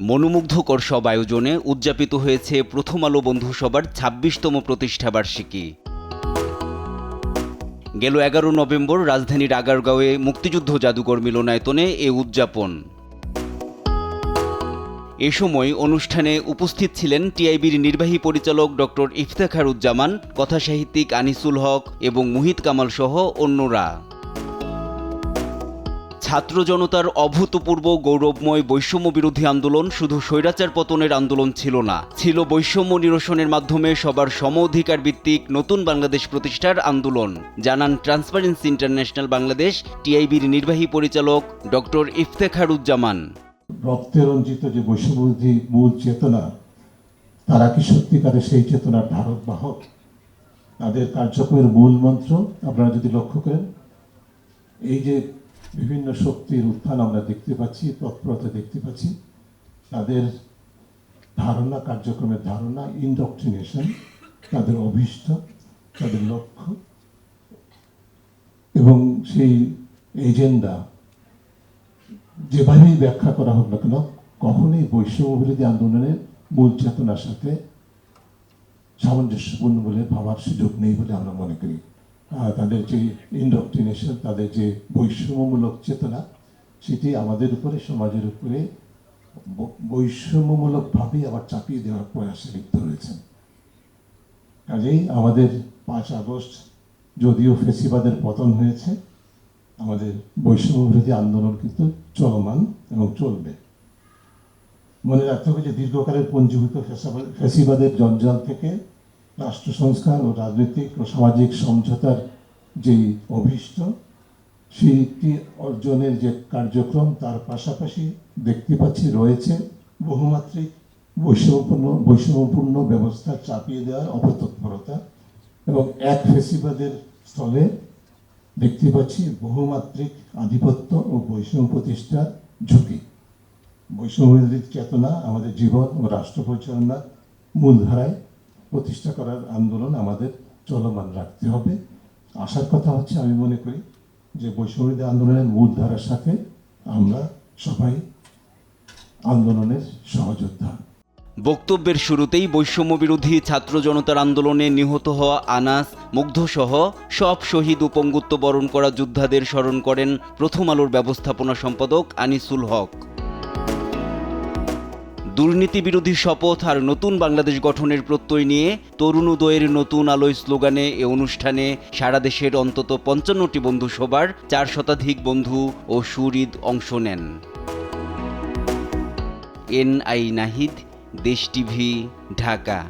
মনোমুগ্ধকর সব আয়োজনে উদযাপিত হয়েছে প্রথম আলো বন্ধুসভার ২৬তম প্রতিষ্ঠাবার্ষিকী। গেল ১১ নভেম্বর রাজধানীর আগারগাঁওয়ে মুক্তিযুদ্ধ জাদুঘর মিলনায়তনে এ উদযাপন। এ সময় অনুষ্ঠানে উপস্থিত ছিলেন টিআইবির নির্বাহী পরিচালক ডক্টর ইফতেখারুজ্জামান, কথাসাহিত্যিক আনিসুল হক এবং মুহিত কামাল সহ অন্যরা। ছাত্র জনতার অভূতপূর্ব গৌরবময় বৈষম্য বিরোধী আন্দোলন শুধু স্বৈরাচার পতনের আন্দোলন ছিল না, ছিল বৈষম্য নিরসনের মাধ্যমে সবার সম অধিকার ভিত্তিক নতুন বাংলাদেশ প্রতিষ্ঠার আন্দোলন, জানান ট্রান্সপারেন্সি ইন্টারন্যাশনাল বাংলাদেশ টিআইবির নির্বাহী পরিচালক ডক্টর ইফতেখারুজ্জামান। রক্তে রঞ্জিত যে বৈষম্যবিরোধী মূল চেতনা, তারা কি সত্যিকারের সেই চেতনার ধারক বাহক? তাদের কার্যক্রমের মূল মন্ত্র আপনারা যদি লক্ষ্য করেন, এই যে বিভিন্ন শক্তির উত্থান আমরা দেখতে পাচ্ছি, তৎপরতা দেখতে পাচ্ছি, তাদের ধারণা, কার্যক্রমের ধারণা, ইনডক্ট্রিনেশন, তাদের অভীষ্ট, তাদের লক্ষ্য এবং সেই এজেন্ডা যেভাবেই ব্যাখ্যা করা হোক না কেন, কখনোই বৈষম্য বিরোধী আন্দোলনের মূল চেতনার সাথে সামঞ্জস্যপূর্ণ বলে ভাবার সুযোগ নেই বলে আমরা মনে করি। তাদের যে ইনডক্ট্রিনেশন, তাদের যে বৈষম্যমূলক চেতনা, সেটি আমাদের উপরে, সমাজের উপরে বৈষম্যমূলকভাবেই আবার চাপিয়ে দেওয়ার প্রয়াসে লিপ্ত রয়েছেন। কাজেই আমাদের ৫ আগস্ট যদিও ফেসিবাদের পতন হয়েছে, আমাদের বৈষম্য বিরোধী আন্দোলন কিন্তু চলমান এবং চলবে। মনে রাখতে হবে যে দীর্ঘকালের পঞ্জীভূত ফেসিবাদের জঞ্জাল থেকে রাষ্ট্র সংস্কার ও রাজনৈতিক ও সামাজিক সমঝোতার যেই অভীষ্ট, সেইটি অর্জনের যে কার্যক্রম, তার পাশাপাশি দেখতে পাচ্ছি রয়েছে বহুমাত্রিক বৈষম্যপূর্ণ ব্যবস্থা চাপিয়ে দেওয়ার অপতৎপরতা, এবং এক ফেসিবাদের স্থলে দেখতে পাচ্ছি বহুমাত্রিক আধিপত্য ও বৈষম্য প্রতিষ্ঠার ঝুঁকি। বৈষম্যবিরোধী চেতনা আমাদের জীবন ও রাষ্ট্র পরিচালনার মূলধারায় প্রতিষ্ঠা করার আন্দোলন আমাদের চলমান রাখতে হবে। আশার কথা হচ্ছে, আমি মনে করি যে বৈষম্যবিরোধী আন্দোলনের মূলধারার সাথে আমরা সবাই আন্দোলনের সহযোদ্ধা। বক্তব্যের শুরুতেই বৈষম্য বিরোধী ছাত্র জনতার আন্দোলনে নিহত হওয়া আনাস, মুগ্ধসহ সব শহীদ ও পঙ্গুত্ব বরণ করা যোদ্ধাদের স্মরণ করেন প্রথম আলোর ব্যবস্থাপনা সম্পাদক আনিসুল হক। দুর্নীতি বিরোধী শপথ আর নতুন বাংলাদেশ গঠনের প্রত্যয় নিয়ে তরুণোদয়ের নতুন আলোয় স্লোগানে এ অনুষ্ঠানে সারা দেশের অন্তত ৫৫টি বন্ধুসভার ৪ শতাধিক বন্ধু ও সুহৃদ অংশ নেন। এনআই নাহিদ, দেশ টিভি, ঢাকা।